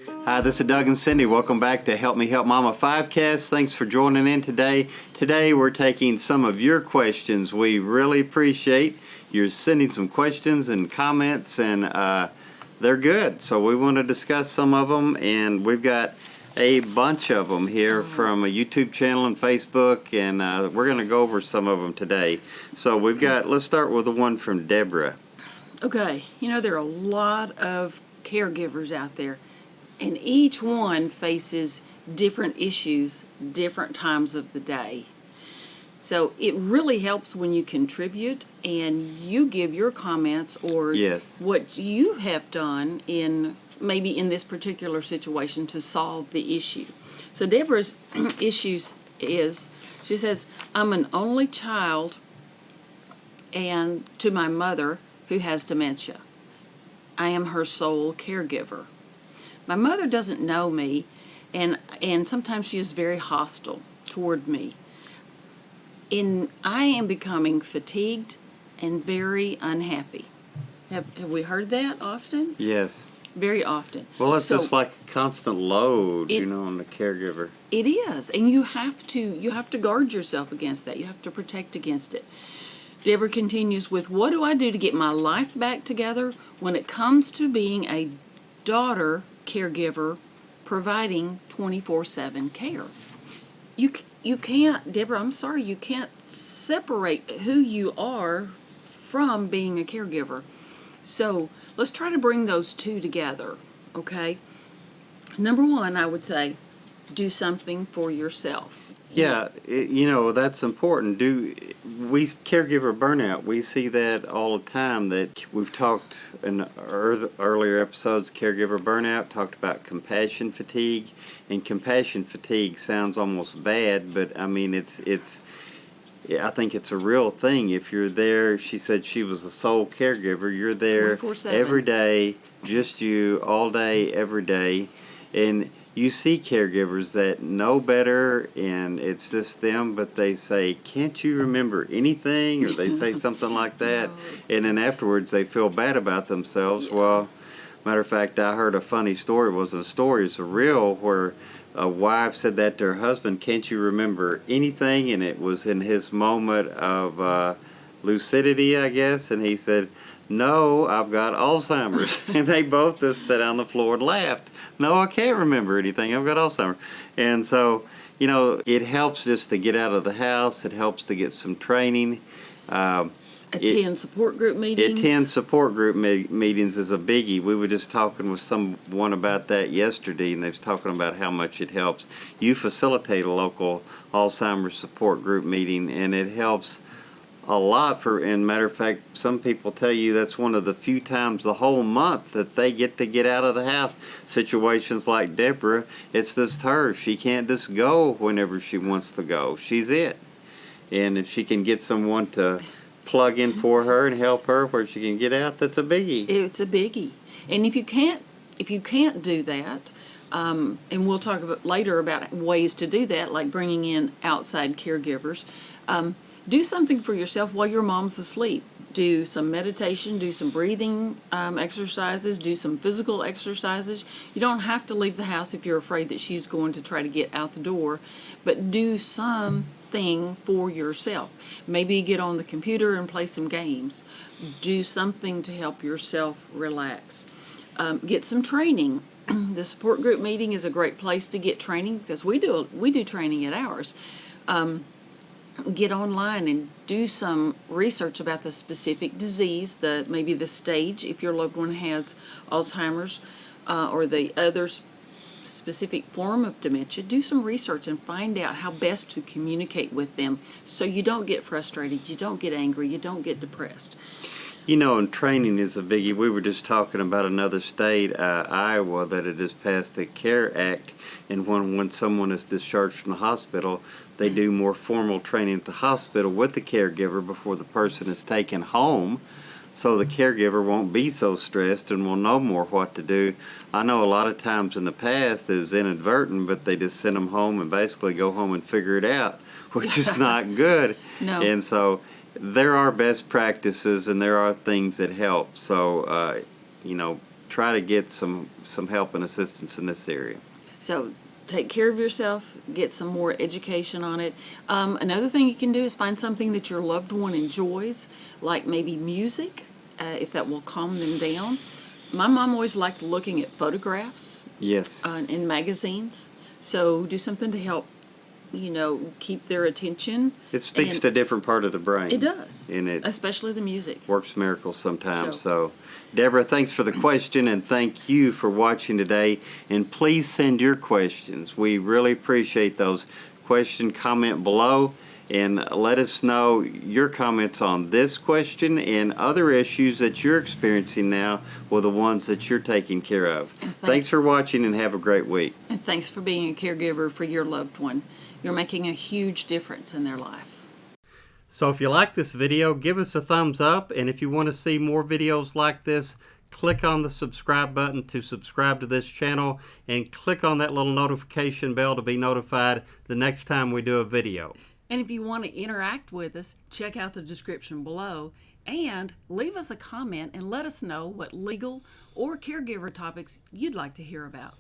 Hi, this is Doug and Cindy. Welcome back to Help Me Help Mama 5cast. Thanks for joining in today. Today we're taking some of your questions. We really appreciate you're sending some questions and comments, and they're good. So we want to discuss some of them, and we've got a bunch of them here from a YouTube channel and Facebook, and we're going to go over some of them today. So let's start with the one from Deborah. Okay, there are a lot of caregivers out there, and each one faces different issues, different times of the day. So it really helps when you contribute and you give your comments or what you have done maybe in this particular situation to solve the issue. So Deborah's issues is, she says, I'm an only child and to my mother who has dementia. I am her sole caregiver. My mother doesn't know me, and sometimes she is very hostile toward me. I am becoming fatigued and very unhappy. Have we heard that often? Yes. Very often. Well, it's just like a constant load, on the caregiver. It is, and you have to guard yourself against that. You have to protect against it. Deborah continues with, what do I do to get my life back together when it comes to being a daughter caregiver providing 24/7 care? You can't, Deborah, I'm sorry, you can't separate who you are from being a caregiver. So let's try to bring those two together, okay? Number one, I would say, do something for yourself. Yeah, that's important. Caregiver burnout, we see that all the time. That we've talked in earlier episodes, caregiver burnout, talked about compassion fatigue. And compassion fatigue sounds almost bad, but I mean, I think it's a real thing. If you're there, she said she was the sole caregiver, you're there 24/7. every day, just you, all day, every day. And you see caregivers that know better, and it's just them, but they say, can't you remember anything? Or they say something like that. And then afterwards they feel bad about themselves. Yeah. Well, matter of fact, I heard a funny story. It wasn't a story, it's a real, where a wife said that to her husband, can't you remember anything? And it was in his moment of lucidity, I guess. And he said, no, I've got Alzheimer's. And they both just sat on the floor and laughed. No, I can't remember anything. I've got Alzheimer's. And so, it helps just to get out of the house. It helps to get some training. Attend support group meetings. Attend support group meetings is a biggie. We were just talking with someone about that yesterday, and they was talking about how much it helps. You facilitate a local Alzheimer's support group meeting, and it helps a lot. And matter of fact, some people tell you that's one of the few times the whole month that they get out of the house. Situations like Deborah, it's just her. She can't just go whenever she wants to go. She's it. And if she can get someone to plug in for her and help her where she can get out, that's a biggie. It's a biggie. And if you can't do that, and we'll talk later about ways to do that, like bringing in outside caregivers, do something for yourself while your mom's asleep. Do some meditation, do some breathing exercises, do some physical exercises. You don't have to leave the house if you're afraid that she's going to try to get out the door, but do something for yourself. Maybe get on the computer and play some games. Do something to help yourself relax. Get some training. The support group meeting is a great place to get training because we do training at ours. Get online and do some research about the specific disease, maybe the stage, if your loved one has Alzheimer's or the other specific form of dementia. Do some research and find out how best to communicate with them so you don't get frustrated, you don't get angry, you don't get depressed. And training is a biggie. We were just talking about another state, Iowa, that it has passed the CARE Act, and when someone is discharged from the hospital, they do more formal training at the hospital with the caregiver before the person is taken home, so the caregiver won't be so stressed and will know more what to do. I know a lot of times in the past it was inadvertent, but they just send them home and basically go home and figure it out, which is not good. No. And so there are best practices and there are things that help. So, try to get some help and assistance in this area. So take care of yourself, get some more education on it. Another thing you can do is find something that your loved one enjoys, like maybe music, if that will calm them down. My mom always liked looking at photographs Yes. in magazines. So do something to help, keep their attention. It speaks And to a different part of the brain. It does, And it especially the music. works miracles sometimes. So, Deborah, thanks for the question, and thank you for watching today. And please send your questions. We really appreciate those. Comment below and let us know your comments on this question and other issues that you're experiencing now or the ones that you're taking care of. Thanks for watching and have a great week. And thanks for being a caregiver for your loved one. You're making a huge difference in their life. So if you like this video, give us a thumbs up, and if you want to see more videos like this, click on the subscribe button to subscribe to this channel, and click on that little notification bell to be notified the next time we do a video. And if you want to interact with us, check out the description below and leave us a comment and let us know what legal or caregiver topics you'd like to hear about.